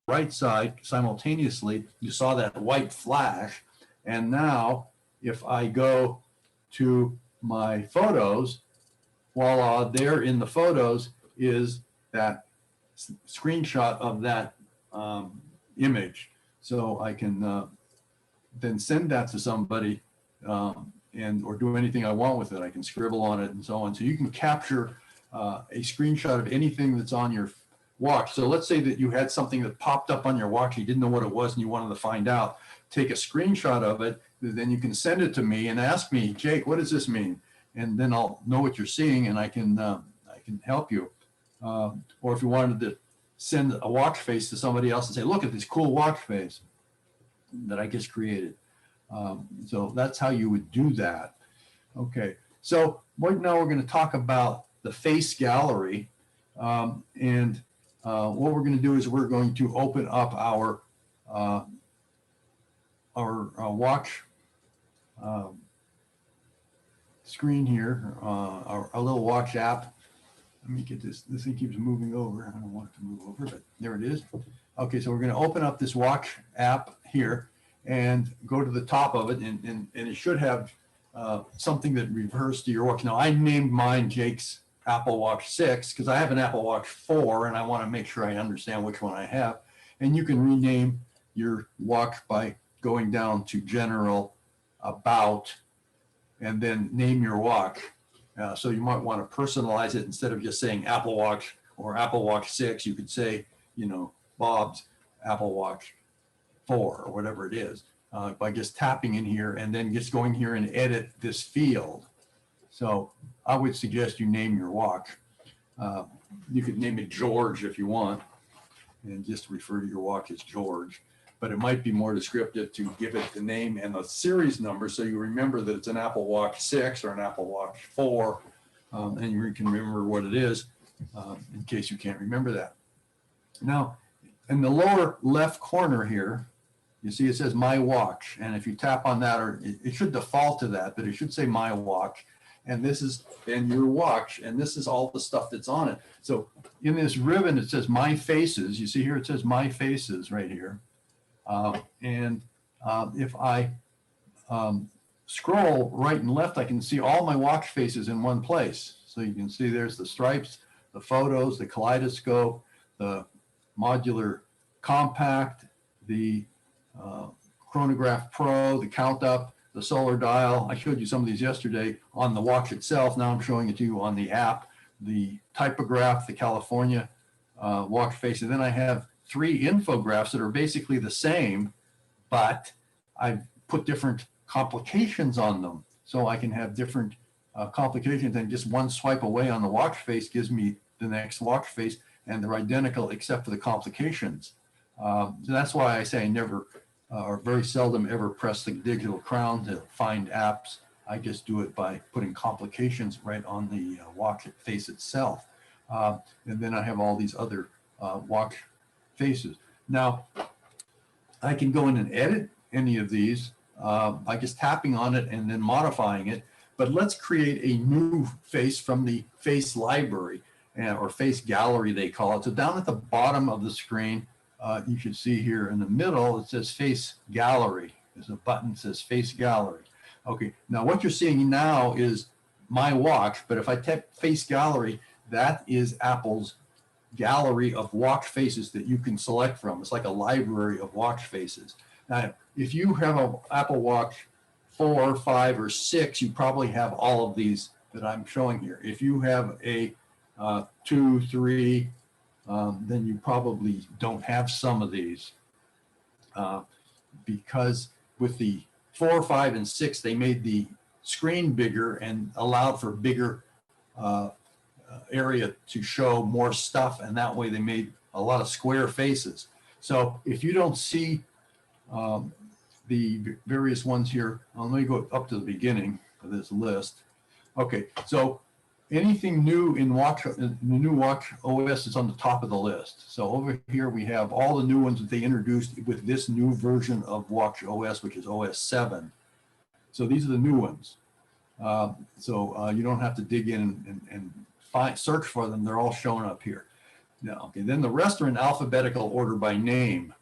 right side simultaneously, you saw that white flash. And now if I go to my photos, voila, there in the photos is that screenshot of that image. So I can then send that to somebody or do anything I want with it. I can scribble on it and so on. So you can capture a screenshot of anything that's on your watch. So let's say that you had something that popped up on your watch, you didn't know what it was and you wanted to find out. Take a screenshot of it, then you can send it to me and ask me, Jake, what does this mean? And then I'll know what you're seeing and I can help you. Or if you wanted to send a watch face to somebody else and say, look at this cool watch face that I just created. So that's how you would do that. Okay, so right now we're going to talk about the face gallery. What we're going to do is we're going to open up our watch screen here, our little watch app. Let me get this. This thing keeps moving over. I don't want it to move over, but there it is. Okay, so we're going to open up this watch app here and go to the top of it, and it should have something that refers to your watch. Now, I named mine Jake's Apple Watch 6 because I have an Apple Watch 4, and I want to make sure I understand which one I have. And you can rename your watch by going down to General, About, and then name your watch. So you might want to personalize it. Instead of just saying Apple Watch or Apple Watch 6, you could say, you know, Bob's Apple Watch 4 or whatever it is, by just tapping in here and then just going here and edit this field. So I would suggest you name your watch. You could name it George if you want and just refer to your watch as George. But it might be more descriptive to give it the name and the series number so you remember that it's an Apple Watch 6 or an Apple Watch 4, and you can remember what it is in case you can't remember that. Now, in the lower left corner here, you see it says My Watch, and if you tap on that, or it should default to that, but it should say My Watch, and this is then your watch, and this is all the stuff that's on it. So in this ribbon, it says My Faces. You see here, it says My Faces right here. If I scroll right and left, I can see all my watch faces in one place. So you can see there's the stripes, the photos, the kaleidoscope, the modular compact, the chronograph pro, the count up, the solar dial. I showed you some of these yesterday on the watch itself. Now I'm showing it to you on the app, the typograph, the California watch face. And then I have 3 infographs that are basically the same, but I've put different complications on them. So I can have different complications, and just one swipe away on the watch face gives me the next watch face, and they're identical except for the complications. So that's why I say I never or very seldom ever press the digital crown to find apps. I just do it by putting complications right on the watch face itself. And then I have all these other watch faces. Now, I can go in and edit any of these by just tapping on it and then modifying it. But let's create a new face from the face library, or face gallery, they call it. So down at the bottom of the screen, you should see here in the middle, it says Face Gallery. There's a button that says Face Gallery. Okay, now what you're seeing now is my watch, but if I tap Face Gallery, that is Apple's gallery of watch faces that you can select from. It's like a library of watch faces. Now, if you have an Apple Watch 4, 5, or 6, you probably have all of these that I'm showing here. If you have a 2, 3, then you probably don't have some of these, because with the 4, 5, and 6, they made the screen bigger and allowed for bigger area to show more stuff, and that way they made a lot of square faces. So if you don't see the various ones here, let me go up to the beginning of this list. Okay, so anything new in the new Watch OS is on the top of the list. So over here we have all the new ones that they introduced with this new version of Watch OS, which is OS 7. So these are the new ones. You don't have to dig in and search for them. They're all shown up here. Yeah, okay, then the rest are in alphabetical order by name.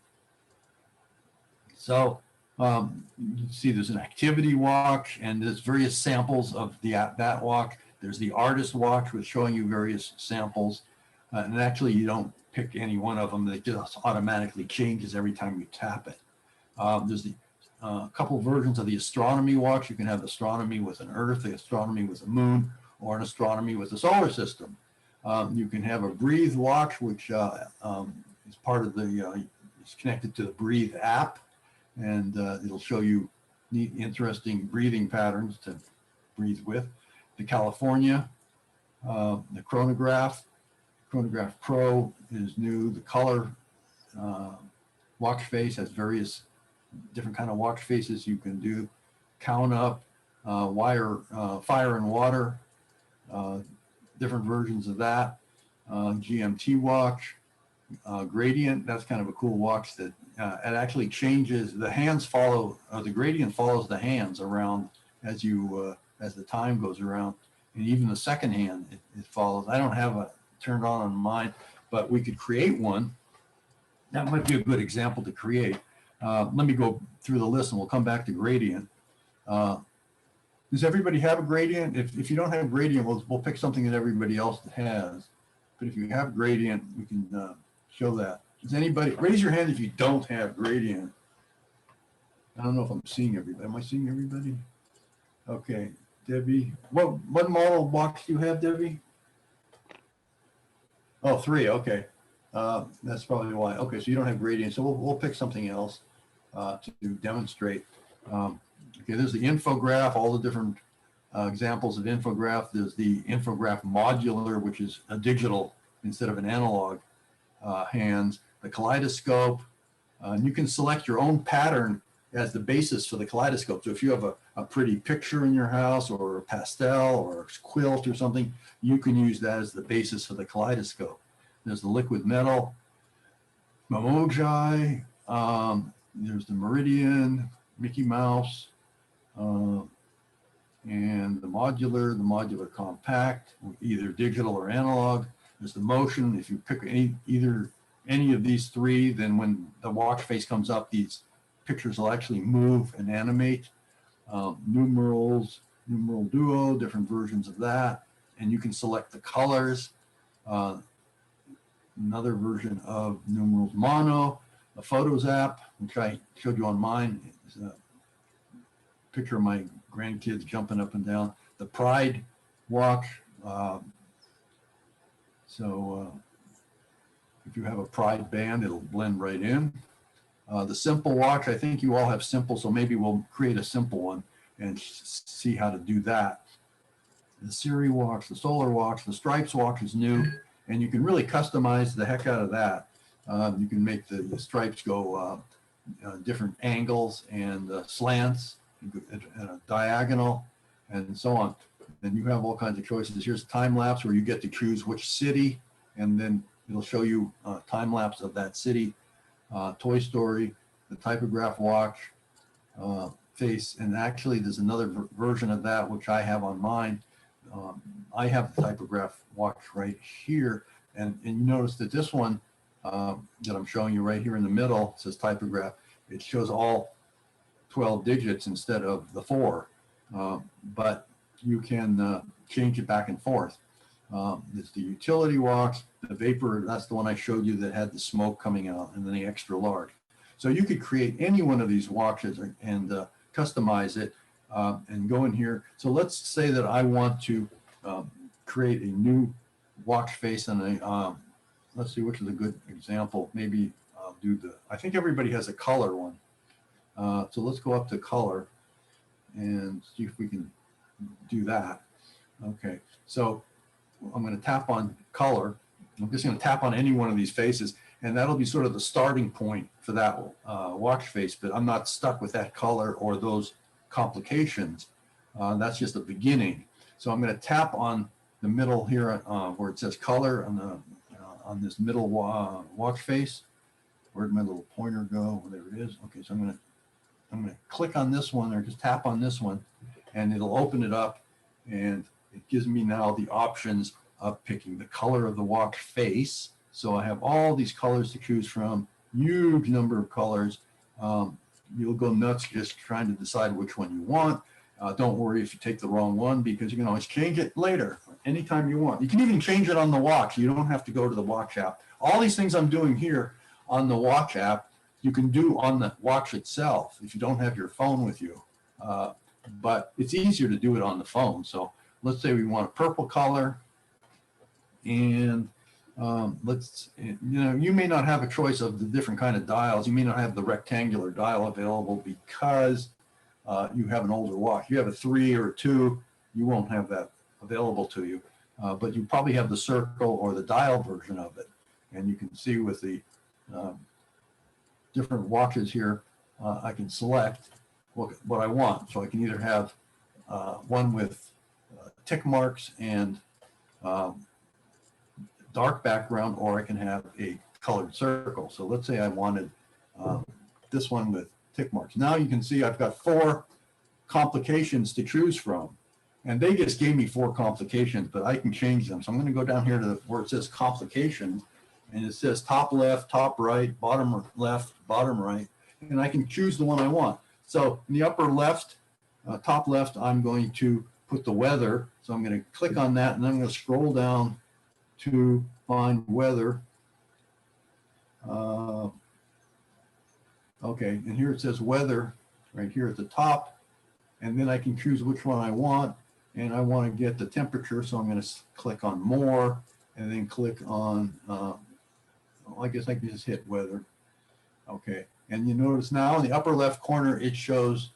So you see there's an activity watch, and there's various samples of that watch. There's the artist watch with showing you various samples. And actually you don't pick any one of them. It just automatically changes every time you tap it. There's the couple versions of the astronomy watch. You can have astronomy with an Earth, the astronomy with a moon, or an astronomy with a solar system. You can have a breathe watch, which is part of the, is connected to the Breathe app, and it'll show you neat, interesting breathing patterns to breathe with. The California, the Chronograph Pro is new. The color watch face has various different kind of watch faces you can do. Count up, fire and water, different versions of that. GMT watch, gradient, that's kind of a cool watch that it actually changes, the hands follow, the gradient follows the hands around as you, as the time goes around. And even the second hand, it follows. I don't have it turned on mine, but we could create one. That might be a good example to create. Let me go through the list and we'll come back to gradient. Does everybody have a gradient? If you don't have gradient, we'll pick something that everybody else has. But if you have gradient, we can show that. Does anybody, raise your hand if you don't have gradient. I don't know if I'm seeing everybody. Am I seeing everybody? Okay, Debbie, what model watch do you have, Debbie? Oh, 3, okay. That's probably why. Okay, so you don't have gradient, so we'll pick something else to demonstrate. Okay, there's the infograph, all the different examples of infograph. There's the infograph modular, which is a digital instead of an analog hands. The kaleidoscope, and you can select your own pattern as the basis for the kaleidoscope. So if you have a pretty picture in your house or a pastel or a quilt or something, you can use that as the basis for the kaleidoscope. There's the liquid metal, Memoji, there's the Meridian, Mickey Mouse, and the modular compact, either digital or analog. There's the motion. If you pick any of these 3, then when the watch face comes up, these pictures will actually move and animate. Numeral duo, different versions of that, and you can select the colors. Another version of numerals mono, a photos app, which I showed you on mine. It's a picture of my grandkids jumping up and down. The Pride watch. If you have a Pride band, it'll blend right in. The simple watch, I think you all have simple, so maybe we'll create a simple one and see how to do that. The Siri watch, the solar watch, the stripes watch is new, and you can really customize the heck out of that. You can make the stripes go different angles and slants, and a diagonal, and so on. And you have all kinds of choices. Here's time lapse where you get to choose which city, and then it'll show you time lapse of that city. Toy Story, the typograph watch face, and actually there's another version of that which I have on mine. I have the typograph watch right here, and you notice that this one that I'm showing you right here in the middle says typograph. It shows all 12 digits instead of the 4, but you can change it back and forth. It's the utility watch, the vapor, that's the one I showed you that had the smoke coming out, and then the extra large. So you could create any one of these watches and customize it and go in here. So let's say that I want to create a new watch face, and let's see which is a good example. Maybe I'll do I think everybody has a color one. So let's go up to color and see if we can do that. Okay, so I'm going to tap on color. I'm just going to tap on any one of these faces, and that'll be sort of the starting point for that watch face, but I'm not stuck with that color or those complications. That's just the beginning. So I'm going to tap on the middle here where it says color on this middle watch face. Where'd my little pointer go? There it is. Okay, so I'm going to click on this one, or just tap on this one, and it'll open it up, and it gives me now the options of picking the color of the watch face. So I have all these colors to choose from, huge number of colors. You'll go nuts just trying to decide which one you want. Don't worry if you take the wrong one, because you can always change it later, anytime you want. You can even change it on the watch. You don't have to go to the watch app. All these things I'm doing here on the watch app, you can do on the watch itself if you don't have your phone with you. But it's easier to do it on the phone. So let's say we want a purple color, and you may not have a choice of the different kind of dials. You may not have the rectangular dial available because you have an older watch. You have a 3 or a 2, you won't have that available to you. But you probably have the circle or the dial version of it. And you can see with the different watches here, I can select what I want. So I can either have one with tick marks and dark background, or I can have a colored circle. So let's say I wanted this one with tick marks. Now you can see I've got 4 complications to choose from. And they just gave me 4 complications, but I can change them. So I'm going to go down here to where it says complications, and it says top left, top right, bottom left, bottom right, and I can choose the one I want. So in the upper left, top left, I'm going to put the weather. So I'm going to click on that, and I'm going to scroll down to find weather. Okay, and here it says weather right here at the top, and then I can choose which one I want, and I want to get the temperature, so I'm going to click on more, and then click on, I guess I can just hit weather. Okay, and you notice now in the upper left corner, it shows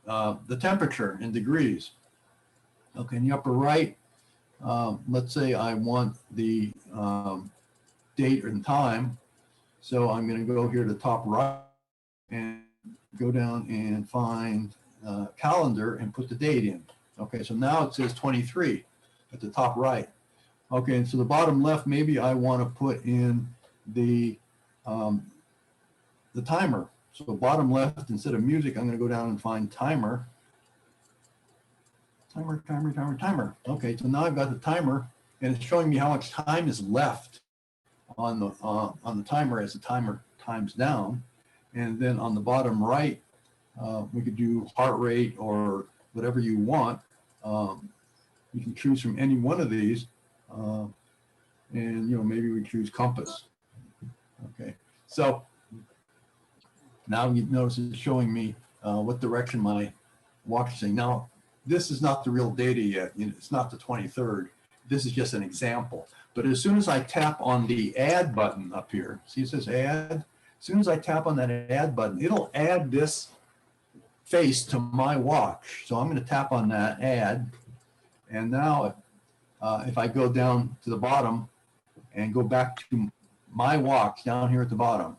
the temperature in degrees. Okay, in the upper right, let's say I want the date and time. So I'm going to go here to the top right and go down and find calendar and put the date in. Okay, so now it says 23 at the top right. Okay, and so the bottom left, maybe I want to put in the timer. So bottom left, instead of music, I'm going to go down and find timer. Timer. Okay, so now I've got the timer, and it's showing me how much time is left on the timer as the timer times down. And then on the bottom right, we could do heart rate or whatever you want. You can choose from any one of these, and maybe we choose compass. Okay, so now you notice it's showing me what direction my watch is saying. Now, this is not the real data yet. It's not the 23rd. This is just an example. But as soon as I tap on the add button up here, see it says add? As soon as I tap on that add button, it'll add this face to my watch. So I'm going to tap on that add. And now if I go down to the bottom and go back to my watch down here at the bottom,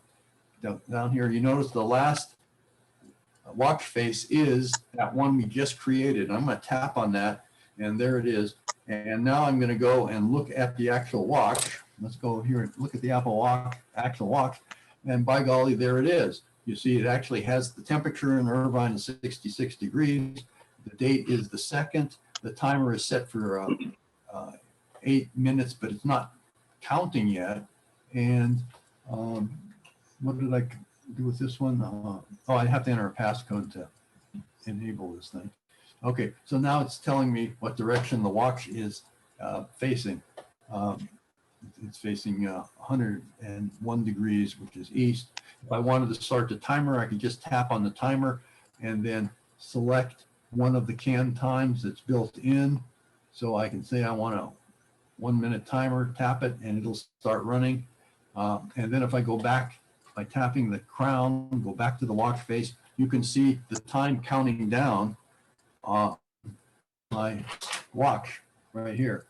down here, you notice the last watch face is that one we just created. I'm going to tap on that, and there it is. And now I'm going to go and look at the actual watch. Let's go here and look at the actual watch. And by golly, there it is. You see, it actually has the temperature in Irvine is 66 degrees. The date is the 2nd. The timer is set for 8 minutes, but it's not counting yet. And what did I do with this one? Oh, I have to enter a passcode to enable this thing. Okay, so now it's telling me what direction the watch is facing. It's facing 101 degrees, which is east. If I wanted to start the timer, I could just tap on the timer and then select one of the can times that's built in. So I can say I want a 1-minute timer, tap it, and it'll start running. And then if I go back by tapping the crown, go back to the watch face, you can see the time counting down on my watch right here.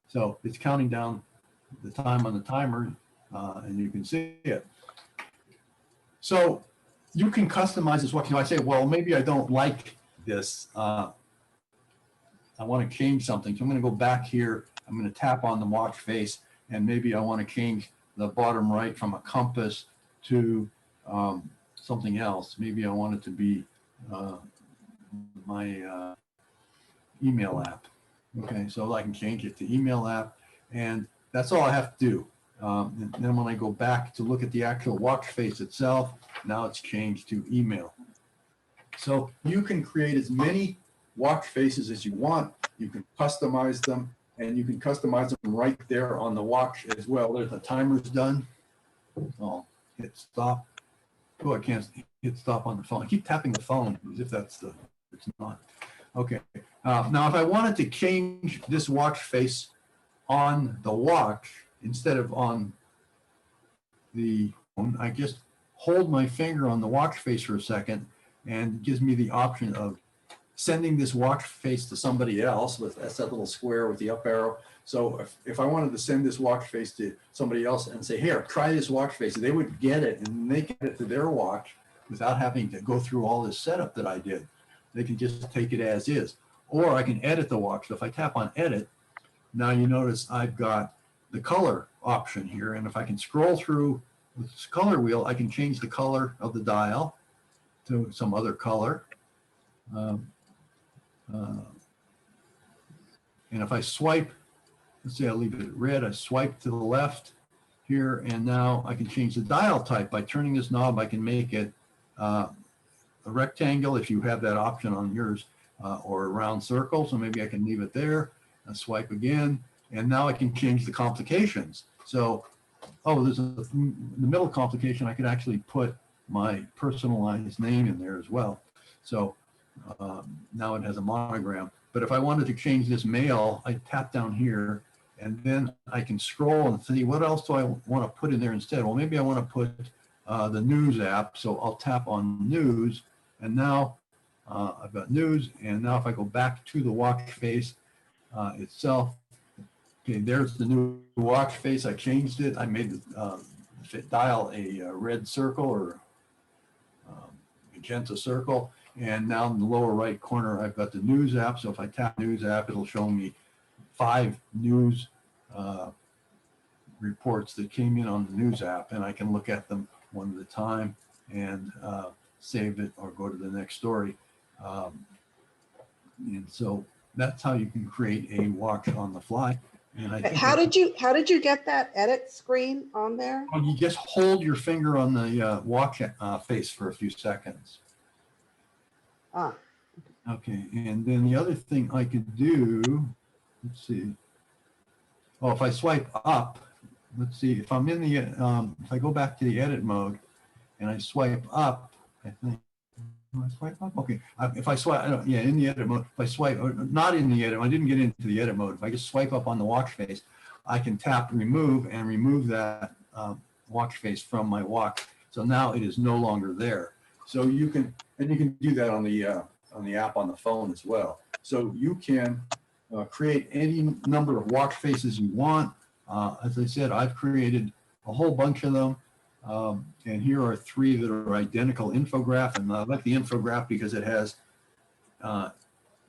So it's counting down the time on the timer, and you can see it. So you can customize this watch. I say, well, maybe I don't like this. I want to change something. So I'm going to go back here. I'm going to tap on the watch face, and maybe I want to change the bottom right from a compass to something else. Maybe I want it to be my email app. Okay, so I can change it to email app, and that's all I have to do. And then when I go back to look at the actual watch face itself, now it's changed to email. So you can create as many watch faces as you want. You can customize them, and you can customize them right there on the watch as well. There's the timer's done. I'll hit stop. Oh, I can't hit stop on the phone. I keep tapping the phone as if it's not. Okay. Now, if I wanted to change this watch face on the watch instead of on the phone, I just hold my finger on the watch face for a second, and it gives me the option of sending this watch face to somebody else. That's that little square with the up arrow. So if I wanted to send this watch face to somebody else and say, here, try this watch face, they would get it and they get it to their watch without having to go through all this setup that I did. They can just take it as is. Or I can edit the watch. So if I tap on edit, now you notice I've got the color option here. And if I can scroll through this color wheel, I can change the color of the dial to some other color. And if I swipe, let's say I'll leave it red, I swipe to the left here, and now I can change the dial type. By turning this knob, I can make it a rectangle if you have that option on yours, or a round circle. So maybe I can leave it there, and swipe again, and now I can change the complications. So, oh, there's the middle complication, I could actually put my personalized name in there as well. So now it has a monogram. But if I wanted to change this mail, I tap down here, and then I can scroll and see what else do I want to put in there instead. Well, maybe I want to put the news app. So I'll tap on news, and now I've got news. And now if I go back to the watch face itself, okay, there's the new watch face. I changed it. I made the dial a red circle or magenta circle. And now in the lower right corner, I've got the news app. So if I tap news app, it'll show me 5 news reports that came in on the news app, and I can look at them one at a time and save it or go to the next story. And so that's how you can create a watch on the fly. And I think how did you get that edit screen on there? you just hold your finger on the watch face for a few seconds. Ah. Okay, and then the other thing I could do, let's see. Well, if I swipe up, let's see, if I'm in the, if I go back to the edit mode and I swipe up, I think, do I swipe up? Okay, if I swipe, yeah, in the edit mode, if I swipe, not in the edit, I didn't get into the edit mode. If I just swipe up on the watch face, I can tap remove and remove that watch face from my watch. So now it is no longer there. So you can, and you can do that on the app on the phone as well. So you can create any number of watch faces you want. As I said, I've created a whole bunch of them. And here are 3 that are identical infograph. And I like the infograph because it has a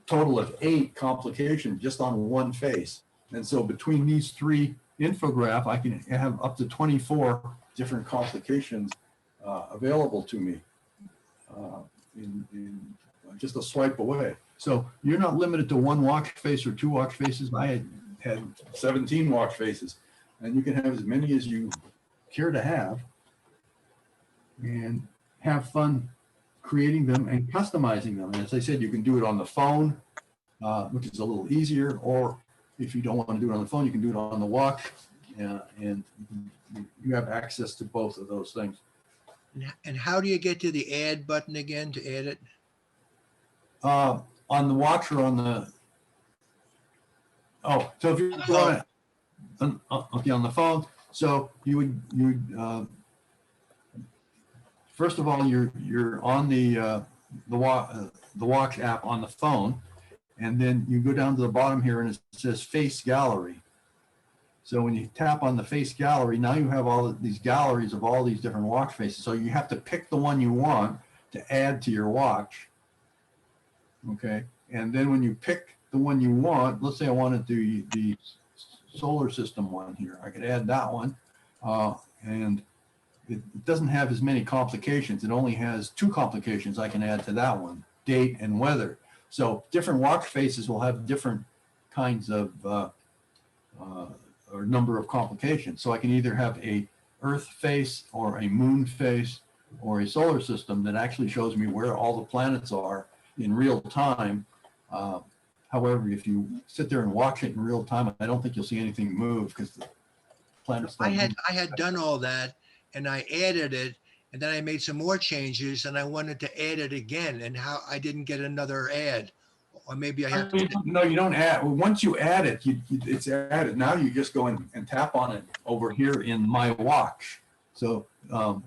total of 8 complications just on one face. And so between these 3 infograph, I can have up to 24 different complications available to me in just a swipe away. So you're not limited to 1 watch face or 2 watch faces. I had 17 watch faces, and you can have as many as you care to have and have fun creating them and customizing them. And as I said, you can do it on the phone, which is a little easier, or if you don't want to do it on the phone, you can do it on the watch, and you have access to both of those things. And how do you get to the add button again to edit? On the watch or on the, oh, so if you're on, okay, on the phone, so you would first of all, you're on the watch app on the phone, and then you go down to the bottom here and it says face gallery. So when you tap on the face gallery, now you have all of these galleries of all these different watch faces. So you have to pick the one you want to add to your watch. Okay, and then when you pick the one you want, let's say I wanted the solar system one here, I could add that one, and it doesn't have as many complications. It only has 2 complications I can add to that one, date and weather. So different watch faces will have different kinds of or number of complications. So I can either have a Earth face or a moon face or a solar system that actually shows me where all the planets are in real time. However, if you sit there and watch it in real time, I don't think you'll see anything move because the planets don't move. I had done all that and I added it, and then I made some more changes and I wanted to add it again, and how I didn't get another ad, or maybe I have to. No, you don't add. Well, once you add it, it's added. Now you just go in and tap on it over here in My Watch. So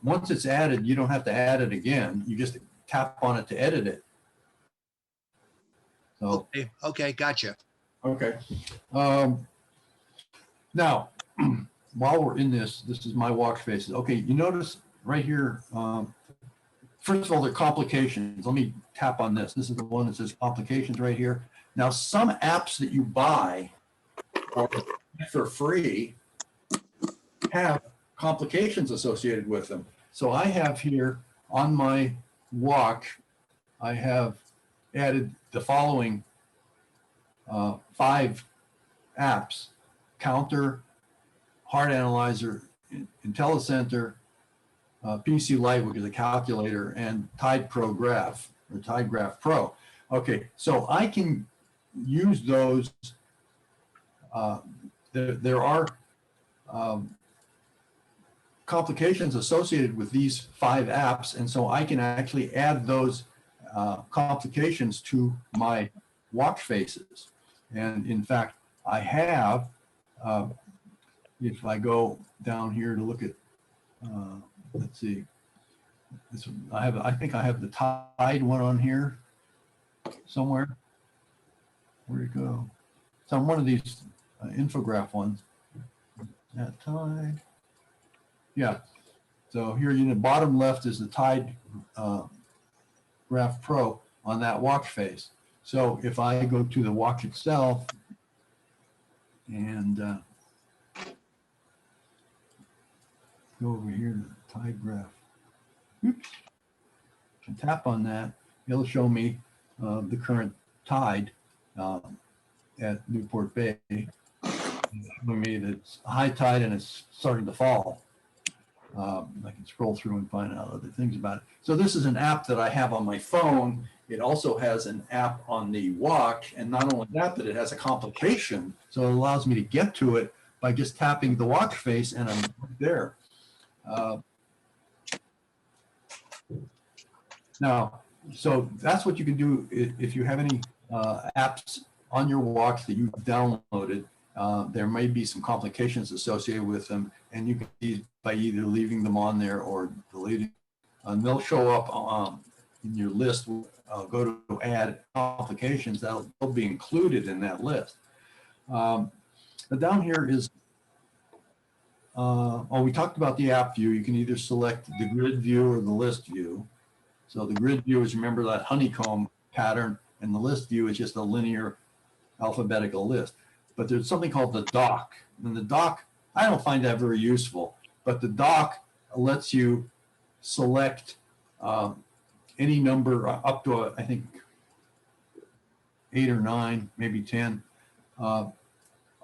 once it's added, you don't have to add it again. You just tap on it to edit it. So Okay, gotcha. okay. Now, while we're in this is My Watch faces. Okay, you notice right here. First of all, the complications. Let me tap on this. This is the one that says complications right here. Now, some apps that you buy or for free have complications associated with them. So I have here on my watch, I have added the following 5 apps: Counter, Heart Analyzer, IntelliCenter, PC Lite, which is a calculator, and Tide Pro Graph or Tide Graph Pro. Okay, so I can use those. There are complications associated with these 5 apps, and so I can actually add those complications to my watch faces. And in fact, I have, if I go down here to look at, let's see, this one, I think I have the Tide one on here somewhere. Where'd it go? It's on one of these Infograph ones. That Tide. Yeah. So here in the bottom left is the Tide Graph Pro on that watch face. So if I go to the watch itself and go over here to the Tide Graph, oops, and tap on that, it'll show me the current tide at Newport Bay. Showing me that it's high tide and it's starting to fall. I can scroll through and find out other things about it. So this is an app that I have on my phone. It also has an app on the watch, and not only that, but it has a complication. So it allows me to get to it by just tapping the watch face, and I'm there. Now, so that's what you can do if you have any apps on your watch that you've downloaded. There may be some complications associated with them, and you can by either leaving them on there or deleting. And they'll show up in your list. Go to add complications. They'll be included in that list. But down here is, we talked about the app view. You can either select the grid view or the list view. So the grid view is, remember, that honeycomb pattern, and the list view is just a linear alphabetical list. But there's something called the dock. And the dock, I don't find that very useful, but the dock lets you select any number up to, I think, 8 or 9, maybe 10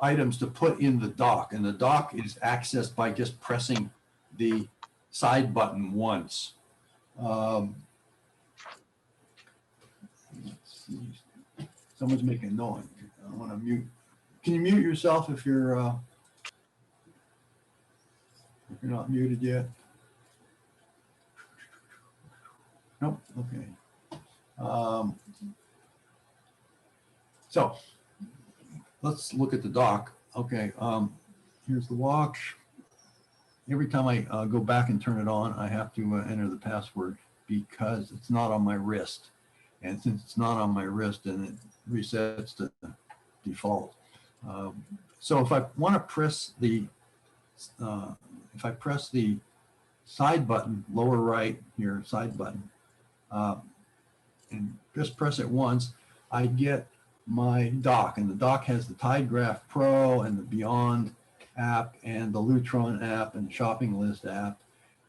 items to put in the dock. And the dock is accessed by just pressing the side button once. Let's see. Someone's making noise. I want to mute. Can you mute yourself if you're not muted yet? Nope. Okay. So let's look at the dock. Okay. Here's the watch. Every time I go back and turn it on, I have to enter the password because it's not on my wrist. And since it's not on my wrist, then it resets to default. So if I want to press the, side button, lower right here, side button, and just press it once, I get my dock. And the dock has the Tide Graph Pro and the Beyond app and the Lutron app and Shopping List app.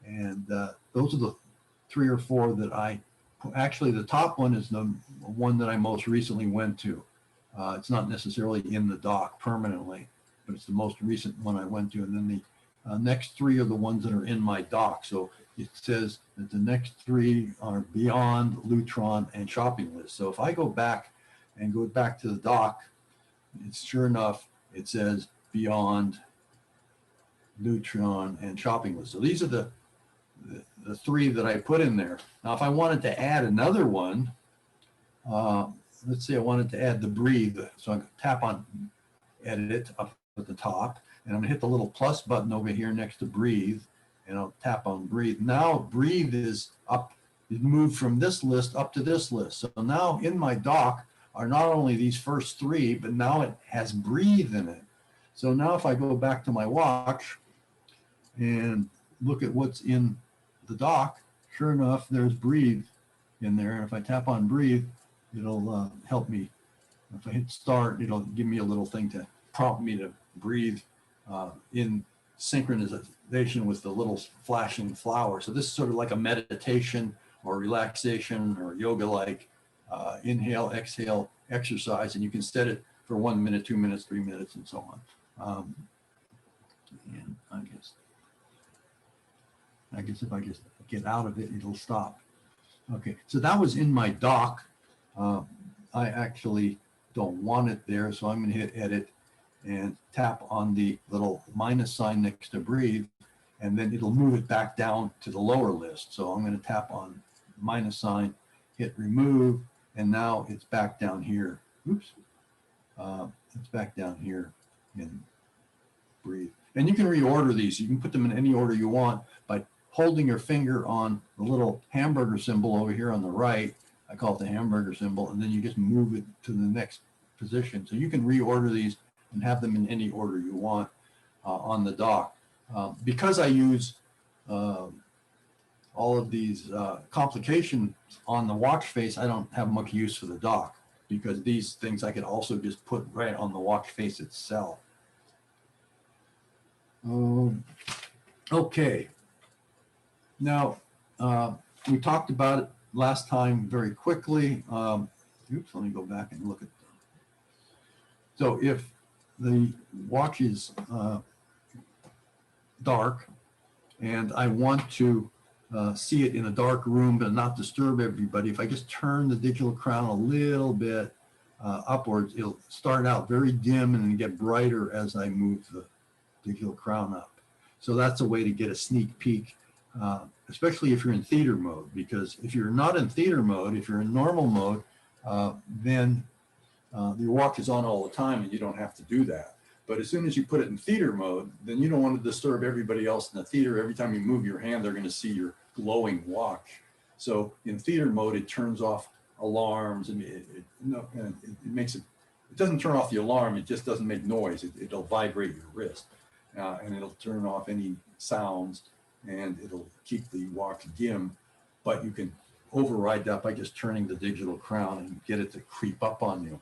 And those are the 3 or 4 that actually the top one is the one that I most recently went to. It's not necessarily in the dock permanently. but it's the most recent one I went to. And then the next three are the ones that are in my dock. So it says that the next three are Beyond, Lutron, and Shopping List. So if I go back and go back to the dock, it's sure enough, it says Beyond, Lutron, and Shopping List. So these are the three that I put in there. Now, if I wanted to add another one, let's say I wanted to add the Breathe. So I tap on Edit up at the top, and I'm gonna hit the little plus button over here next to Breathe, and I'll tap on Breathe. Now Breathe is up, is moved from this list up to this list. So now in my dock are not only these first three, but now it has Breathe in it. So now if I go back to my watch and look at what's in the dock, sure enough, there's Breathe in there. And if I tap on Breathe, it'll help me. If I hit start, it'll give me a little thing to prompt me to breathe in synchronization with the little flashing flower. So this is sort of like a meditation or relaxation or yoga-like inhale, exhale exercise, and you can set it for 1 minute, 2 minutes, 3 minutes, and so on. And I guess if I just get out of it, it'll stop. Okay, so that was in my dock. I actually don't want it there, so I'm going to hit Edit and tap on the little minus sign next to Breathe, and then it'll move it back down to the lower list. So I'm going to tap on minus sign, hit Remove, and now it's back down here. Oops. It's back down here in Breathe. And you can reorder these. You can put them in any order you want by holding your finger on the little hamburger symbol over here on the right. I call it the hamburger symbol, and then you just move it to the next position. So you can reorder these and have them in any order you want on the dock. Because I use all of these complications on the watch face, I don't have much use for the dock, because these things I could also just put right on the watch face itself. Okay. Now, we talked about it last time very quickly. Oops, let me go back and look at them. So if the watch is dark and I want to see it in a dark room but not disturb everybody, if I just turn the digital crown a little bit upwards, it'll start out very dim and then get brighter as I move the digital crown up. So that's a way to get a sneak peek, especially if you're in theater mode, because if you're not in theater mode, if you're in normal mode, then your watch is on all the time and you don't have to do that. But as soon as you put it in theater mode, then you don't want to disturb everybody else in the theater. Every time you move your hand, they're going to see your glowing watch. So in theater mode, it turns off alarms, and it makes it, it doesn't turn off the alarm, it just doesn't make noise. It'll vibrate your wrist, and it'll turn off any sounds, and it'll keep the watch dim. But you can override that by just turning the digital crown and get it to creep up on you.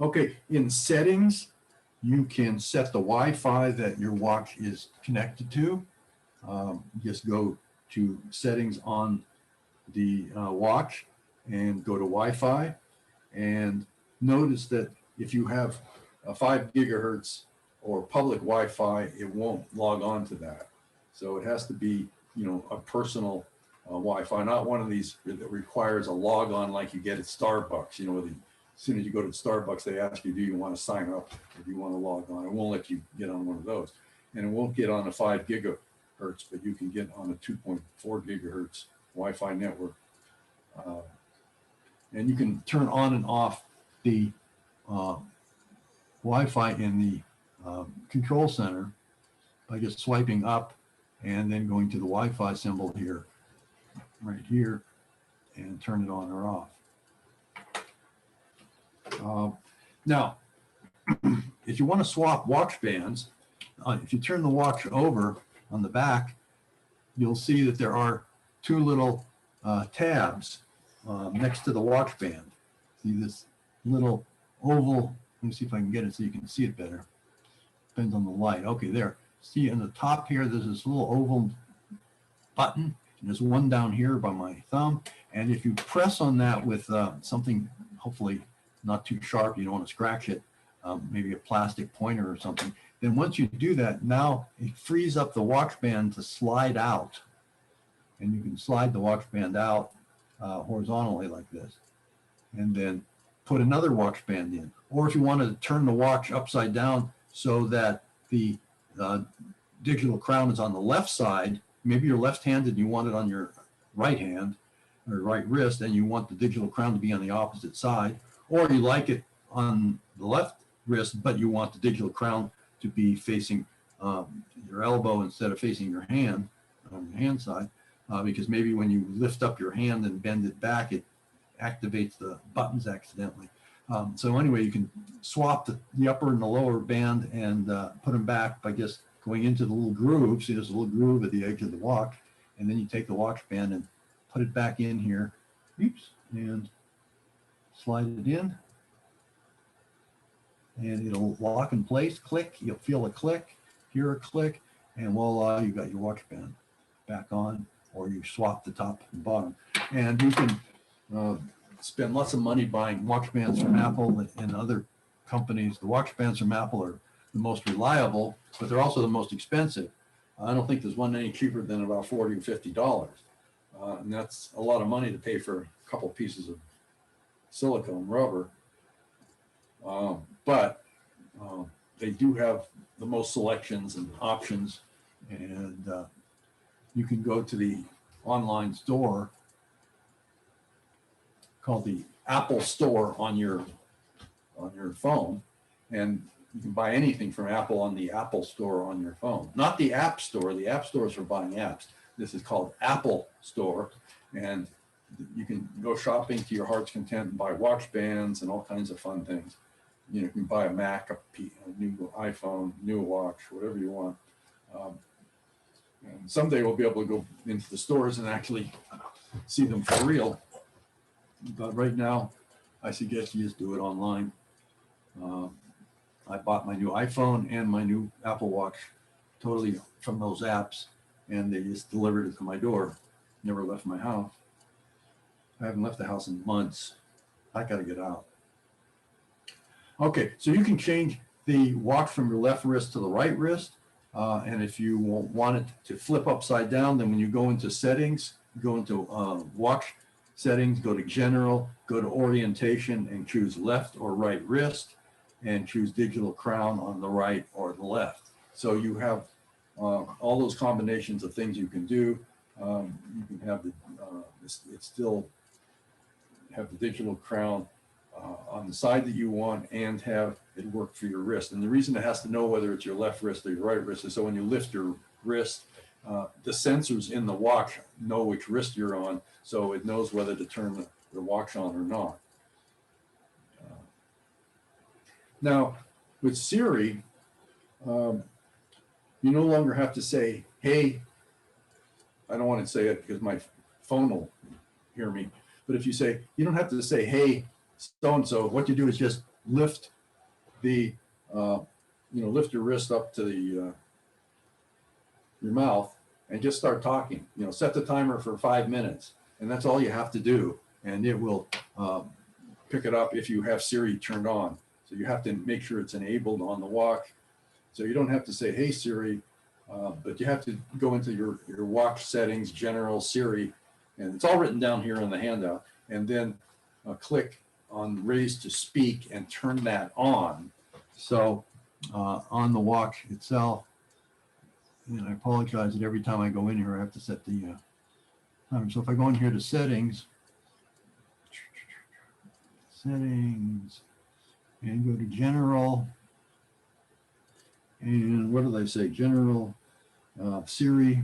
Okay, in settings, you can set the Wi-Fi that your watch is connected to. Just go to settings on the watch and go to Wi-Fi, and notice that if you have a 5 gigahertz or public Wi-Fi, it won't log on to that. So it has to be, you know, a personal Wi-Fi, not one of these that requires a log on like you get at Starbucks. You know, as soon as you go to Starbucks, they ask you, do you want to sign up or do you want to log on? It won't let you get on one of those. And it won't get on a 5 gigahertz, but you can get on a 2.4 gigahertz Wi-Fi network. And you can turn on and off the Wi-Fi in the control center by just swiping up and then going to the Wi-Fi symbol here, right here, and turn it on or off. Now, if you want to swap watch bands, if you turn the watch over on the back, you'll see that there are two little tabs next to the watch band. See this little oval? Let me see if I can get it so you can see it better. Depends on the light. Okay, there. See in the top here, there's this little oval button. And there's one down here by my thumb. And if you press on that with something hopefully not too sharp, you don't want to scratch it, maybe a plastic pointer or something. Then once you do that, now it frees up the watch band to slide out. And you can slide the watch band out horizontally like this. And then put another watch band in. Or if you want to turn the watch upside down so that the digital crown is on the left side, maybe you're left-handed and you want it on your right hand or right wrist, and you want the digital crown to be on the opposite side, or you like it on the left wrist, but you want the digital crown to be facing your elbow instead of facing your hand on the hand side, because maybe when you lift up your hand and bend it back, it activates the buttons accidentally. So anyway, you can swap the upper and the lower band and put them back by just going into the little groove. See, there's a little groove at the edge of the watch, and then you take the watch band and put it back in here. Oops, and slide it in, and it'll lock in place. Click, you'll feel a click, hear a click, and voila, you got your watch band back on, or you swap the top and bottom. And you can spend lots of money buying watch bands from Apple and other companies. The watch bands from Apple are the most reliable, but they're also the most expensive. I don't think there's one any cheaper than about $40 or $50. And that's a lot of money to pay for a couple pieces of silicone rubber. But they do have the most selections and options. And you can go to the online store called the Apple Store on your phone, and you can buy anything from Apple on the Apple Store on your phone. Not the App Store. The App Store is for buying apps. This is called Apple Store, and you can go shopping to your heart's content and buy watch bands and all kinds of fun things. You can buy a Mac, a new iPhone, new watch, whatever you want. And someday we'll be able to go into the stores and actually see them for real. But right now, I suggest you just do it online. I bought my new iPhone and my new Apple Watch totally from those apps, and they just delivered it to my door. Never left my house. I haven't left the house in months. I got to get out. Okay, so you can change the watch from your left wrist to the right wrist. And if you want it to flip upside down, then when you go into settings, go into watch settings, go to general, go to orientation, and choose left or right wrist, and choose digital crown on the right or the left. So you have all those combinations of things you can do. You can have it still have the digital crown on the side that you want and have it work for your wrist. And the reason it has to know whether it's your left wrist or your right wrist is so when you lift your wrist, the sensors in the watch know which wrist you're on, so it knows whether to turn the watch on or not. Now, with Siri, you no longer have to say, hey, I don't want to say it because my phone will hear me, but if you say, you don't have to say, hey, so-and-so, what you do is just lift the, lift your wrist up to the, your mouth and just start talking. Set the timer for 5 minutes, and that's all you have to do, and it will pick it up if you have Siri turned on. So you have to make sure it's enabled on the watch. So you don't have to say, hey Siri, but you have to go into your watch settings, general Siri, and it's all written down here in the handout, and then click on raise to speak and turn that on. So on the watch itself, and I apologize that every time I go in here, I have to set the timer. So if I go in here to settings, and go to general, and what did I say? General, Siri.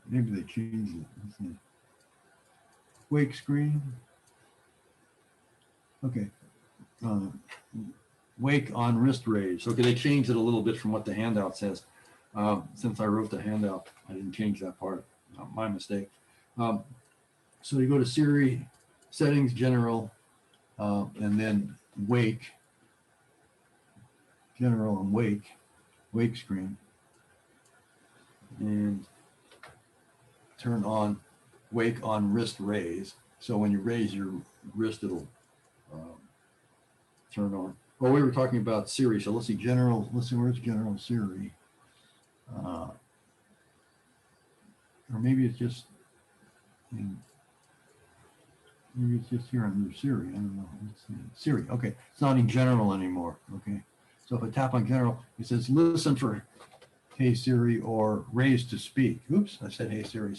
Maybe they changed it. Let's see. Wake screen. Okay. Wake on wrist raise. Okay, they changed it a little bit from what the handout says. Since I wrote the handout, I didn't change that part. My mistake. So you go to Siri, settings, general, and then wake, general and wake screen. And turn on wake on wrist raise. So when you raise your wrist, it'll turn on. Well, we were talking about Siri, so let's see general. Let's see, where's general Siri? Or maybe it's just maybe it's just here under Siri. I don't know. Let's see. Siri. Okay, it's not in general anymore. Okay, so if I tap on general, it says listen for Hey Siri or raise to speak. Oops, I said Hey Siri.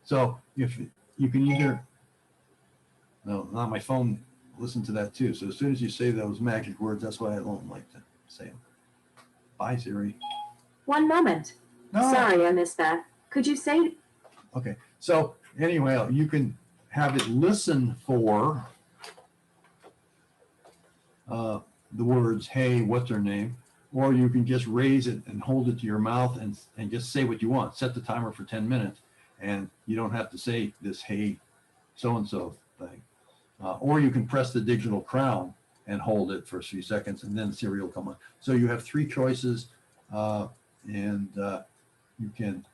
So if you can either, no, not my phone. Listen to that too. So as soon as you say those magic words, that's why I don't like to say them. Bye, Siri. One moment. No. Sorry, I missed that. Could you say? Okay. So anyway, you can have it listen for the words, hey, what's her name? Or you can just raise it and hold it to your mouth and just say what you want. Set the timer for 10 minutes and you don't have to say this, hey, so-and-so thing. Or you can press the digital crown and hold it for a few seconds and then Siri will come on. So you have three choices and you can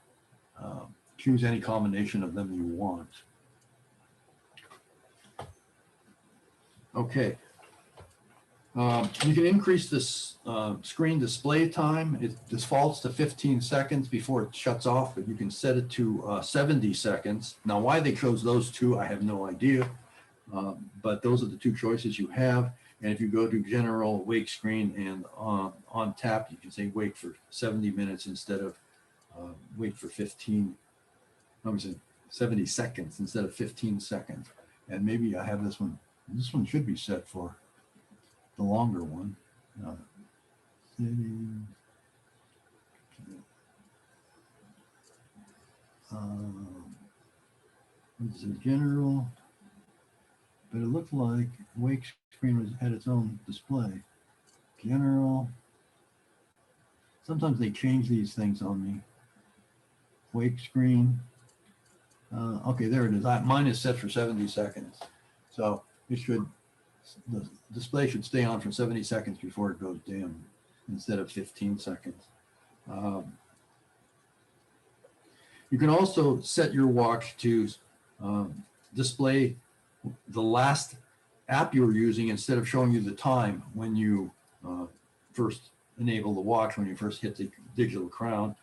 choose any combination of them you want. Okay. You can increase this screen display time. It defaults to 15 seconds before it shuts off, but you can set it to 70 seconds. Now, why they chose those two, I have no idea, but those are the two choices you have. And if you go to general wake screen and on tap, you can say wake for 70 minutes instead of wait for 70 seconds instead of 15 seconds. And maybe I have this one. This one should be set for the longer one. This is general, but it looked like wake screen had its own display. General. Sometimes they change these things on me. Wake screen. Okay, there it is. Mine is set for 70 seconds. So it should, the display should stay on for 70 seconds before it goes dim instead of 15 seconds. You can also set your watch to display the last app you were using instead of showing you the time when you first enable the watch, when you first hit the digital crown.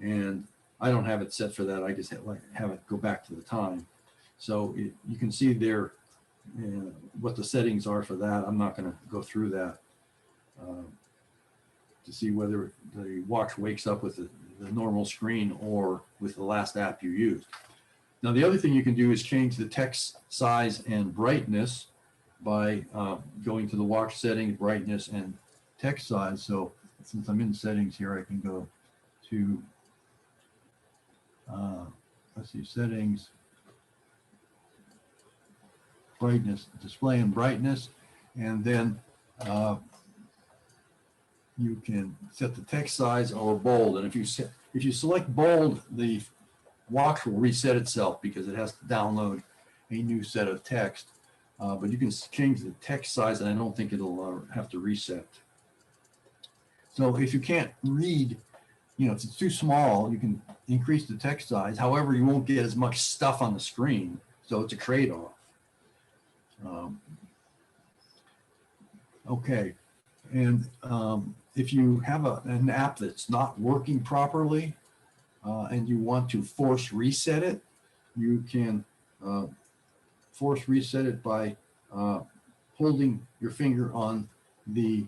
And I don't have it set for that. I just have it go back to the time. So you can see there what the settings are for that. I'm not going to go through that to see whether the watch wakes up with the normal screen or with the last app you used. Now, the other thing you can do is change the text size and brightness by going to the watch settings, brightness, and text size. So since I'm in settings here, I can go to, let's see, settings, brightness, display and brightness, and then you can set the text size or bold. And if you select bold, the watch will reset itself because it has to download a new set of text. But you can change the text size, and I don't think it'll have to reset. So if you can't read, if it's too small, you can increase the text size. However, you won't get as much stuff on the screen, so it's a trade-off. Okay, and if you have an app that's not working properly and you want to force reset it, you can force reset it by holding your finger on the,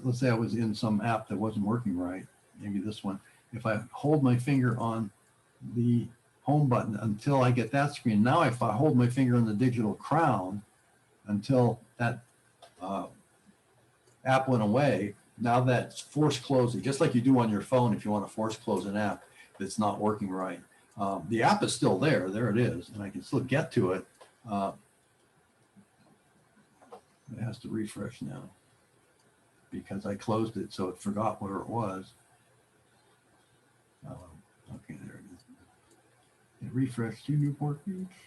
let's say I was in some app that wasn't working right, maybe this one. If I hold my finger on the home button until I get that screen, now if I hold my finger on the digital crown until that app went away, now that's force closing, just like you do on your phone if you want to force close an app that's not working right. The app is still there it is, and I can still get to it. It has to refresh now because I closed it, so it forgot where it was. Okay, there it is. It refreshed to Newport Beach.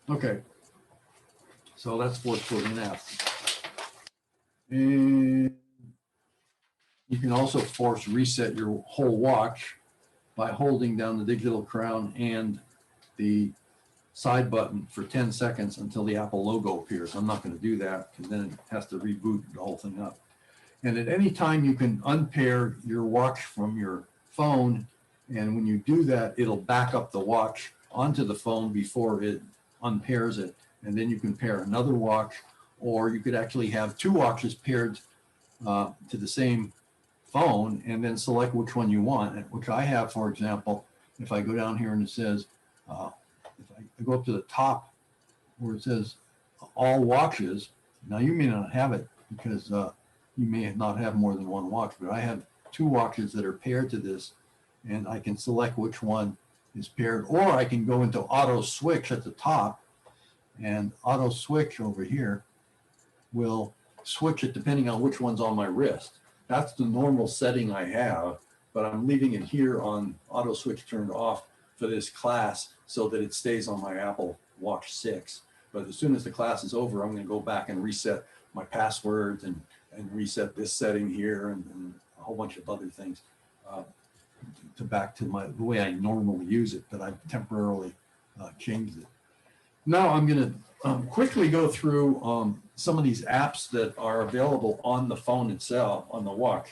Okay, so that's force closing an app. And you can also force reset your whole watch by holding down the digital crown and the side button for 10 seconds until the Apple logo appears. I'm not going to do that because then it has to reboot the whole thing up. And at any time you can unpair your watch from your phone. And when you do that, it'll back up the watch onto the phone before it unpairs it. And then you can pair another watch, or you could actually have two watches paired to the same phone and then select which one you want, which I have, for example. If I go down here and it says, if I go up to the top where it says all watches, now you may not have it because you may not have more than one watch, but I have two watches that are paired to this, and I can select which one is paired, or I can go into auto switch at the top, and auto switch over here will switch it depending on which one's on my wrist. That's the normal setting I have, but I'm leaving it here on auto switch turned off for this class so that it stays on my Apple Watch 6. But as soon as the class is over, I'm going to go back and reset my passwords and reset this setting here and a whole bunch of other things to back to the way I normally use it, but I've temporarily changed it. Now I'm going to quickly go through some of these apps that are available on the phone itself, on the watch,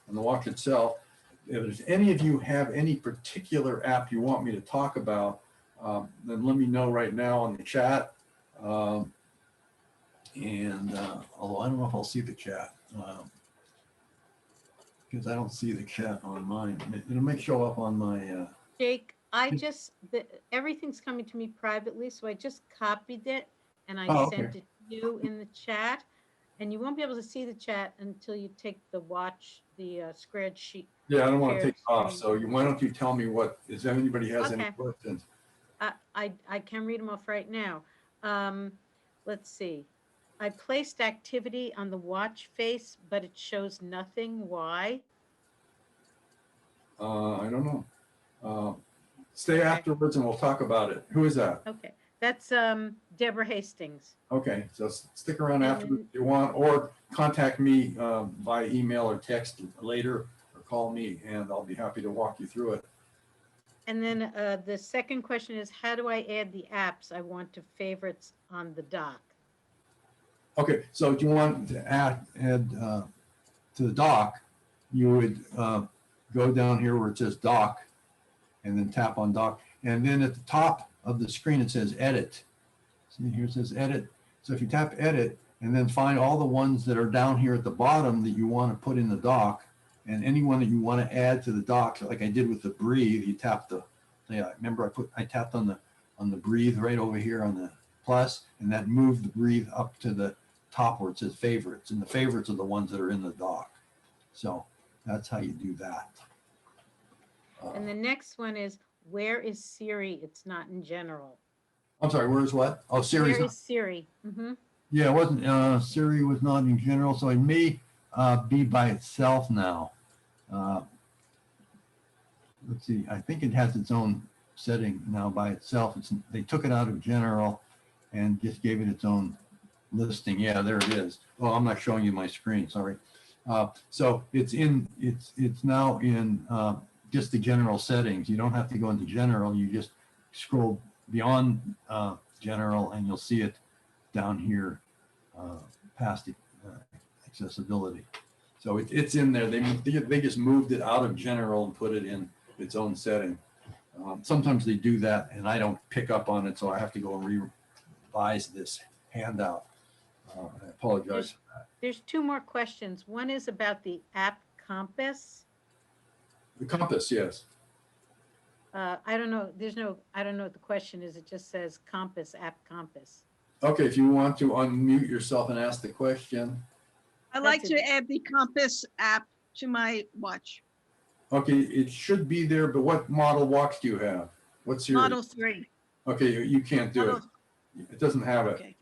on the watch itself. If any of you have any particular app you want me to talk about, then let me know right now on the chat. Although I don't know if I'll see the chat because I don't see the chat on mine. It may show up on my. Jake, everything's coming to me privately, so I just copied it and I sent it to you in the chat. And you won't be able to see the chat until you take the squared sheet. Yeah, I don't want to take it off. So why don't you tell me if anybody has any questions? I can read them off right now. Let's see. I placed activity on the watch face, but it shows nothing. Why? I don't know. Stay afterwards and we'll talk about it. Who is that? Okay, that's Deborah Hastings. Okay, so stick around afterwards if you want, or contact me by email or text later, or call me, and I'll be happy to walk you through it. And then the second question is, how do I add the apps I want to favorites on the dock? Okay, so if you want to add to the dock, you would go down here where it says dock, and then tap on dock, and then at the top of the screen it says edit. See here it says edit. So if you tap edit and then find all the ones that are down here at the bottom that you want to put in the dock, and anyone that you want to add to the dock, like I did with the breathe, you tap remember I tapped on the breathe right over here on the plus, and that moved the breathe up to the top where it says favorites, and the favorites are the ones that are in the dock. So that's how you do that. And the next one is, where is Siri? It's not in general. I'm sorry, where's what? Oh, Siri. Where is Siri? Mm-hmm. Yeah, it wasn't, Siri was not in general, so it may be by itself now. Let's see, I think it has its own setting now by itself. They took it out of general and just gave it its own listing. Yeah, there it is. Oh, I'm not showing you my screen, sorry. So it's now in just the general settings. You don't have to go into general, you just scroll beyond general and you'll see it down here past accessibility. So it's in there. They just moved it out of general and put it in its own setting. Sometimes they do that and I don't pick up on it, so I have to go and revise this handout. I apologize for that. There's two more questions. One is about the app Compass. The compass, yes. I don't know. I don't know what the question is. It just says Compass, app Compass. Okay, if you want to unmute yourself and ask the question. I'd like to add the Compass app to my watch. Okay, it should be there, but what model watch do you have? What's your Model 3. Okay, you can't do it. It doesn't have it.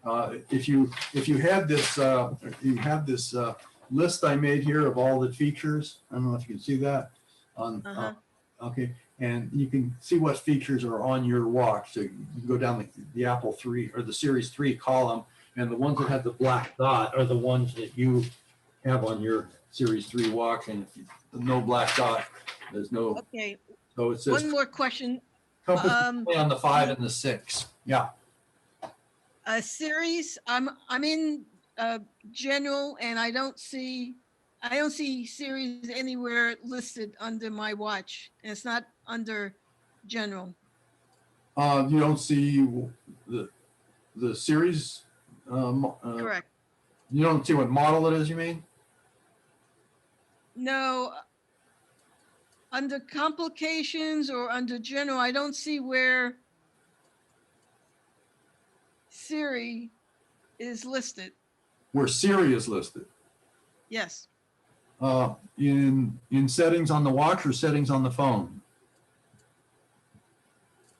Okay. If you had this list I made here of all the features, I don't know if you can see that okay, and you can see what features are on your watch. So you can go down the Apple 3 or the Series 3 column, and the ones that have the black dot are the ones that you have on your Series 3 watch, and if no black dot, there's no. Okay. So it says One more question. compass is only on the 5 and the 6. Yeah. Series, I'm in general and I don't see series anywhere listed under my watch. And it's not under general. You don't see the series. Correct. You don't see what model it is, you mean? No, under complications or under general, I don't see where Siri is listed. Where Siri is listed. Yes. In settings on the watch or settings on the phone?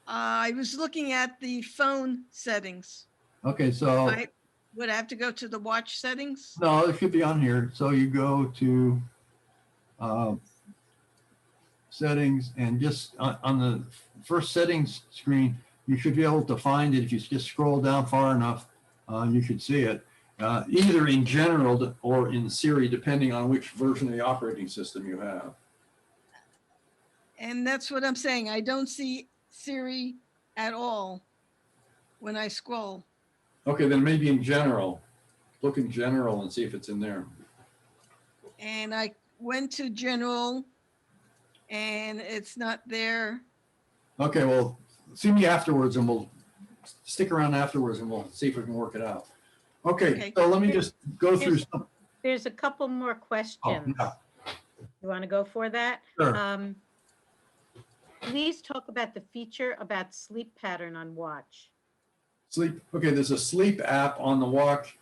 I was looking at the phone settings. Okay, so I would have to go to the watch settings. no, it should be on here. So you go to settings, and just on the first settings screen, you should be able to find it. If you just scroll down far enough, you should see it. Either in general or in Siri, depending on which version of the operating system you have. And that's what I'm saying. I don't see Siri at all when I scroll. Okay, then maybe in general. Look in general and see if it's in there. And I went to general and it's not there. Okay, well, see me afterwards and we'll stick around afterwards and we'll see if we can work it out. Okay. So let me just go through some. There's a couple more questions. Yeah. You want to go for that? Sure. Please talk about the feature about sleep pattern on watch. Sleep. Okay, there's a sleep app on the watch.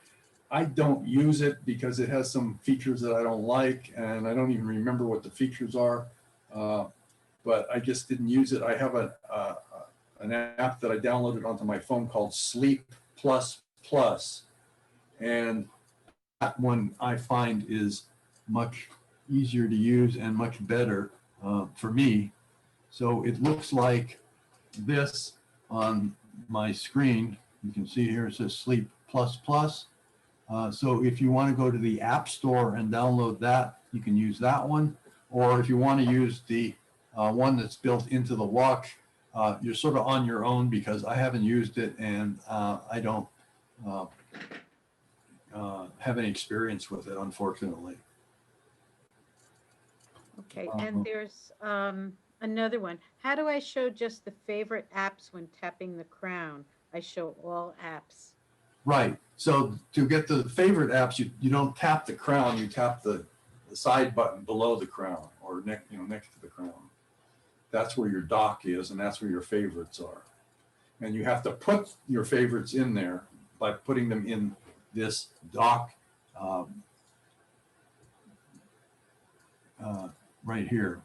I don't use it because it has some features that I don't like, and I don't even remember what the features are. But I just didn't use it. I have an app that I downloaded onto my phone called Sleep Plus Plus, and that one I find is much easier to use and much better for me. So it looks like this on my screen. You can see here it says Sleep Plus Plus. So if you want to go to the App Store and download that, you can use that one. Or if you want to use the one that's built into the watch, you're sort of on your own because I haven't used it and I don't have any experience with it, unfortunately. Okay, and there's another one. How do I show just the favorite apps when tapping the crown? I show all apps. Right. So to get the favorite apps, you don't tap the crown, you tap the side button below the crown or next to the crown. That's where your dock is, and that's where your favorites are. And you have to put your favorites in there by putting them in this dock right here.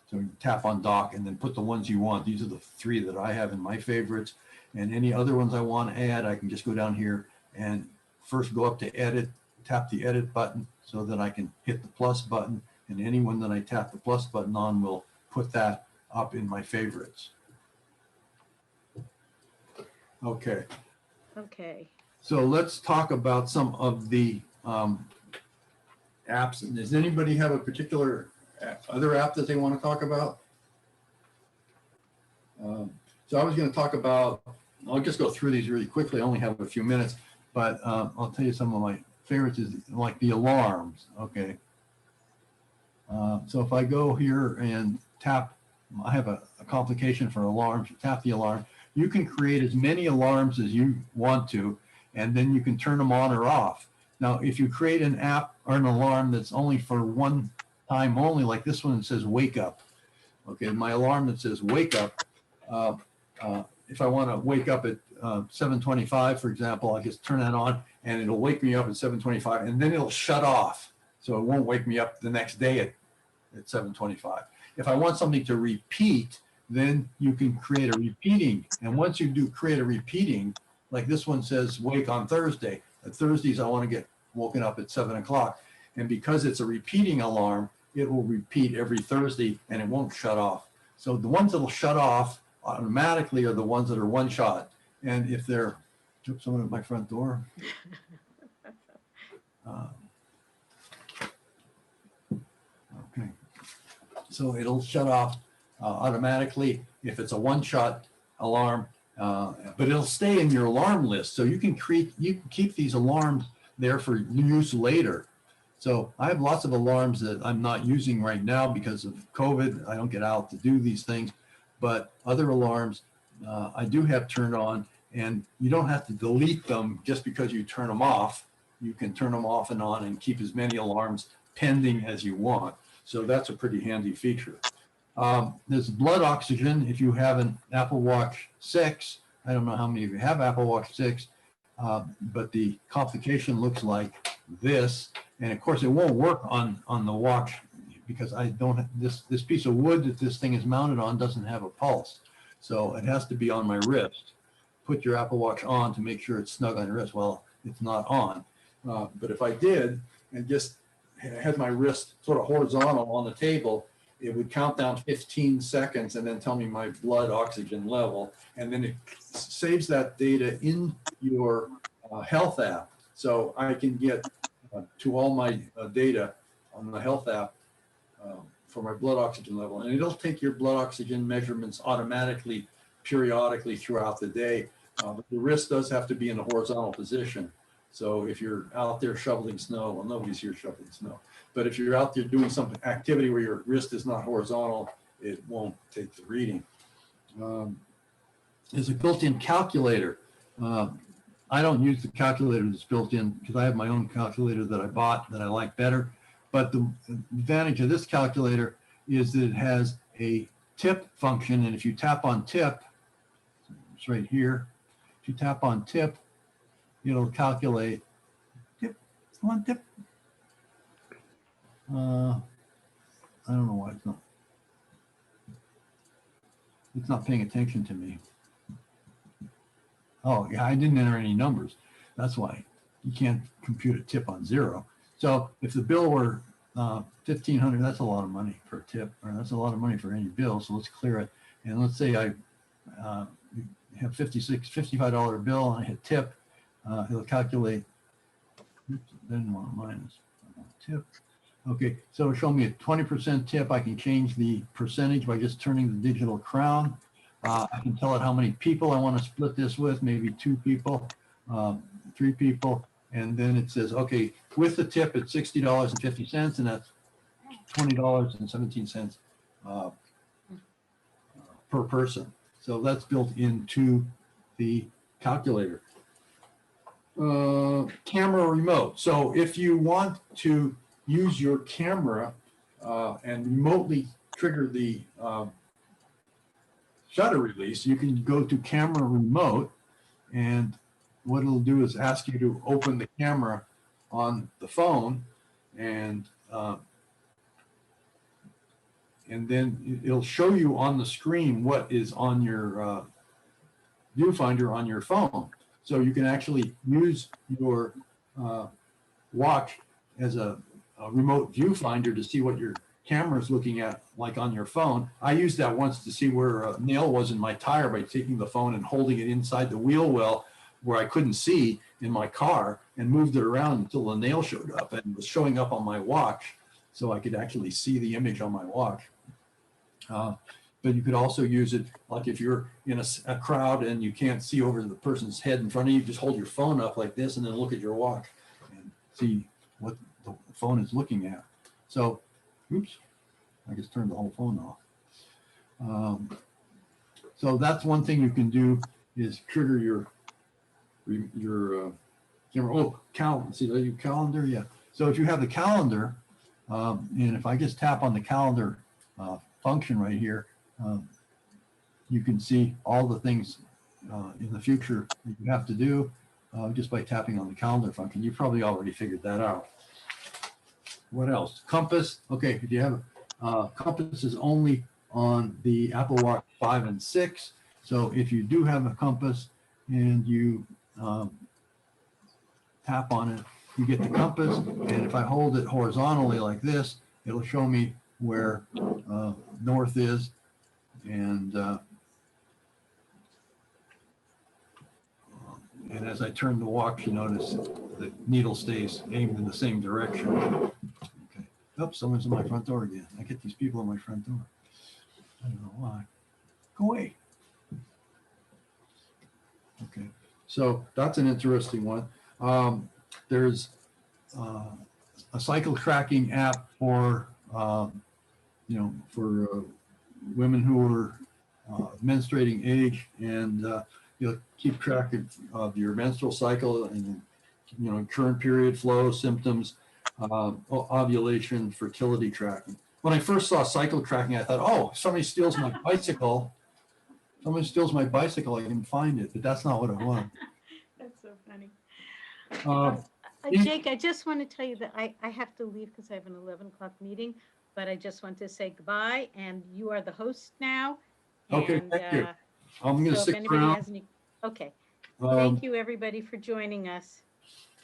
So you tap on dock and then put the ones you want. These are the 3 that I have in my favorites. And any other ones I want to add, I can just go down here and first go up to edit, tap the edit button so that I can hit the plus button. And anyone that I tap the plus button on will put that up in my favorites. Okay. Okay. So let's talk about some of the apps. And does anybody have a particular other app that they want to talk about? So I was going to talk about, I'll just go through these really quickly. I only have a few minutes, but I'll tell you some of my favorites is like the alarms. Okay. So if I go here and tap, I have a complication for alarms. You tap the alarm. You can create as many alarms as you want to, and then you can turn them on or off. Now, if you create an app or an alarm that's only for one time only, like this one that says wake up. Okay, my alarm that says wake up. If I want to wake up at 7:25, for example, I just turn that on and it'll wake me up at 7:25, and then it'll shut off. So it won't wake me up the next day at 7:25. If I want something to repeat, then you can create a repeating. And once you do create a repeating, like this one says wake on Thursday. At Thursdays, I want to get woken up at 7 o'clock. And because it's a repeating alarm, it will repeat every Thursday and it won't shut off. So the ones that will shut off automatically are the ones that are one shot. And if they're, took someone at my front door. Okay. So it'll shut off automatically if it's a one-shot alarm, but it'll stay in your alarm list. So you can keep these alarms there for use later. So I have lots of alarms that I'm not using right now because of COVID. I don't get out to do these things, but other alarms I do have turned on, and you don't have to delete them just because you turn them off. You can turn them off and on and keep as many alarms pending as you want. So that's a pretty handy feature. There's blood oxygen. If you have an Apple Watch 6, I don't know how many of you have Apple Watch 6, but the complication looks like this. And of course, it won't work on the watch because I don't, this piece of wood that this thing is mounted on doesn't have a pulse. So it has to be on my wrist. Put your Apple Watch on to make sure it's snug on your wrist. Well, it's not on. But if I did and just had my wrist sort of horizontal on the table, it would count down 15 seconds and then tell me my blood oxygen level. And then it saves that data in your health app. So I can get to all my data on the health app for my blood oxygen level. And it'll take your blood oxygen measurements automatically, periodically throughout the day. But the wrist does have to be in a horizontal position. So if you're out there shoveling snow, well, nobody's here shoveling snow, but if you're out there doing some activity where your wrist is not horizontal, it won't take the reading. There's a built-in calculator. I don't use the calculator that's built in because I have my own calculator that I bought that I like better. But the advantage of this calculator is that it has a tip function. And if you tap on tip, it's right here. If you tap on tip, it'll calculate tip. Come on, tip. I don't know why it's not paying attention to me. Oh, yeah, I didn't enter any numbers. That's why you can't compute a tip on 0. So if the bill were $1,500, that's a lot of money for a tip, or that's a lot of money for any bill. So let's clear it. And let's say I have $55 bill and I hit tip. It'll calculate. Oops, didn't want to minus tip. Okay, so it'll show me a 20% tip. I can change the percentage by just turning the digital crown. I can tell it how many people I want to split this with, maybe 2 people, 3 people. And then it says, okay, with the tip, it's $60.50, and that's $20.17 per person. So that's built into the calculator. Camera remote. So if you want to use your camera and remotely trigger the shutter release, you can go to camera remote, and what it'll do is ask you to open the camera on the phone, and then it'll show you on the screen what is on your viewfinder on your phone. So you can actually use your watch as a remote viewfinder to see what your camera is looking at, like on your phone. I used that once to see where a nail was in my tire by taking the phone and holding it inside the wheel well where I couldn't see in my car, and moved it around until the nail showed up and was showing up on my watch, so I could actually see the image on my watch. But you could also use it like if you're in a crowd and you can't see over the person's head in front of you, just hold your phone up like this and then look at your watch and see what the phone is looking at. So, oops, I just turned the whole phone off. So that's one thing you can do, is trigger your camera. Oh, calendar. See, your calendar, yeah. So if you have the calendar, and if I just tap on the calendar function right here, you can see all the things in the future that you have to do just by tapping on the calendar function. You probably already figured that out. What else? Compass. Okay, if you have compass is only on the Apple Watch 5 and 6. So if you do have a compass and you tap on it, you get the compass. And if I hold it horizontally like this, it'll show me where north is. And as I turn the watch, you notice the needle stays aimed in the same direction. Okay. Oops, someone's in my front door again. I get these people in my front door. I don't know why. Go away. Okay, so that's an interesting one. There's a cycle tracking app for, for women who are menstruating age, and you'll keep track of your menstrual cycle and, current period flow, symptoms, ovulation, fertility tracking. When I first saw cycle tracking, I thought, oh, somebody steals my bicycle. Somebody steals my bicycle, I can find it, but that's not what it was. That's so funny. Uh, Jake, I just want to tell you that I have to leave because I have an 11 o'clock meeting, but I just want to say goodbye, and you are the host now. Okay, And, thank you. I'm going to so if stick anybody around. has any, okay. Um, Thank you, everybody, for joining us.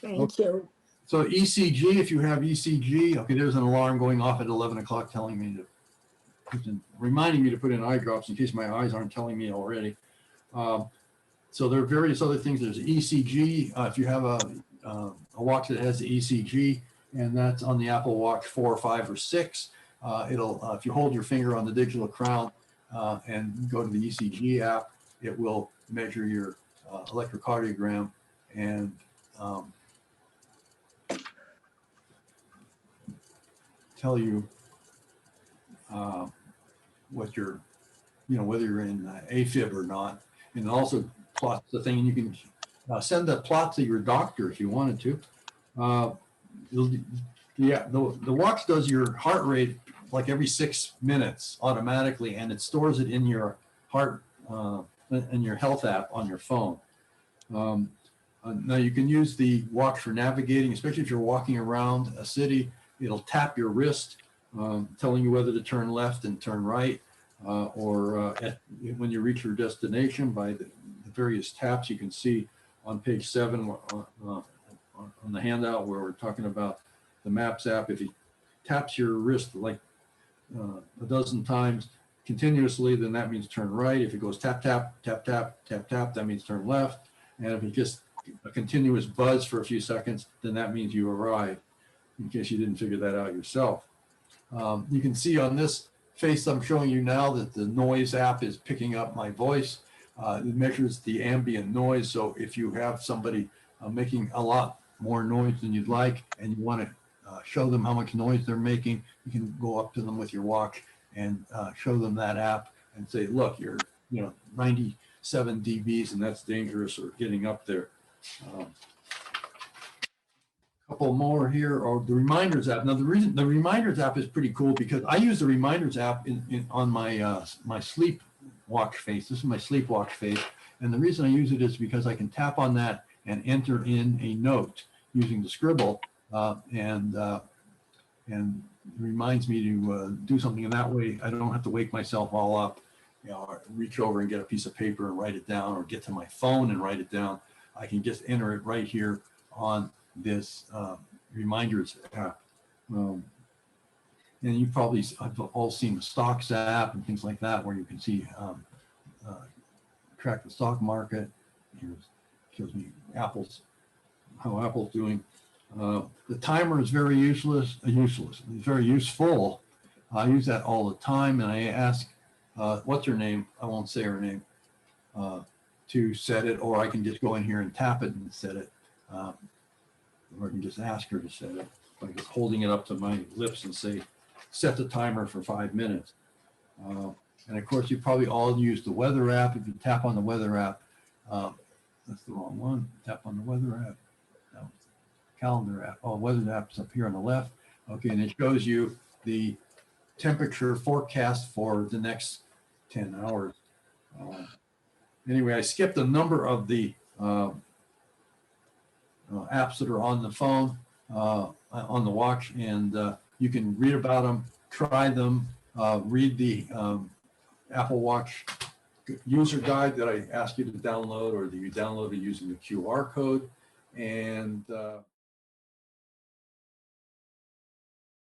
Thank you. So ECG, if you have ECG, okay, there's an alarm going off at 11 o'clock telling me reminding me to put in eye drops in case my eyes aren't telling me already. So there are various other things. There's ECG. If you have a watch that has the ECG, and that's on the Apple Watch 4, 5, or 6, it'll if you hold your finger on the digital crown and go to the ECG app, it will measure your electrocardiogram and tell you what you're, whether you're in AFib or not, and also plots the thing. And you can send that plot to your doctor if you wanted to. The watch does your heart rate like every 6 minutes automatically, and it stores it in your heart in your health app on your phone. Now you can use the watch for navigating, especially if you're walking around a city. It'll tap your wrist, telling you whether to turn left and turn right, or when you reach your destination by the various taps. You can see on page 7 on the handout where we're talking about the Maps app. If he taps your wrist like a dozen times continuously, then that means turn right. If it goes tap, tap, tap, tap, tap, tap, that means turn left. And if it just a continuous buzz for a few seconds, then that means you arrived, in case you didn't figure that out yourself. You can see on this face I'm showing you now that the noise app is picking up my voice. It measures the ambient noise. So if you have somebody making a lot more noise than you'd like, and you want to show them how much noise they're making, you can go up to them with your watch and show them that app and say, look, you're 97 dBs, and that's dangerous, or getting up there. Couple more here, or the Reminders app. Now, the reason the Reminders app is pretty cool because I use the Reminders app on my my sleep watch face. This is my sleep watch face, and the reason I use it is because I can tap on that and enter in a note using the scribble, and it reminds me to do something. And that way, I don't have to wake myself all up, or reach over and get a piece of paper and write it down, or get to my phone and write it down. I can just enter it right here on this Reminders app. And you probably have all seen the Stocks app and things like that, where you can see track the stock market. Here shows me how Apple's doing. The timer is very useless. It's very useful. I use that all the time, and I ask, what's her name? I won't say her name, to set it, or I can just go in here and tap it and set it. Or I can just ask her to set it by just holding it up to my lips and say, set the timer for 5 minutes. And of course, you probably all use the weather app. If you tap on the weather app, that's the wrong one. Tap on the weather app. No, calendar app. Oh, weather app's up here on the left. Okay, and it shows you the temperature forecast for the next 10 hours. Anyway, I skipped a number of the apps that are on the phone, on the watch, and you can read about them, try them, read the Apple Watch user guide that I asked you to download, or that you downloaded using the QR code, and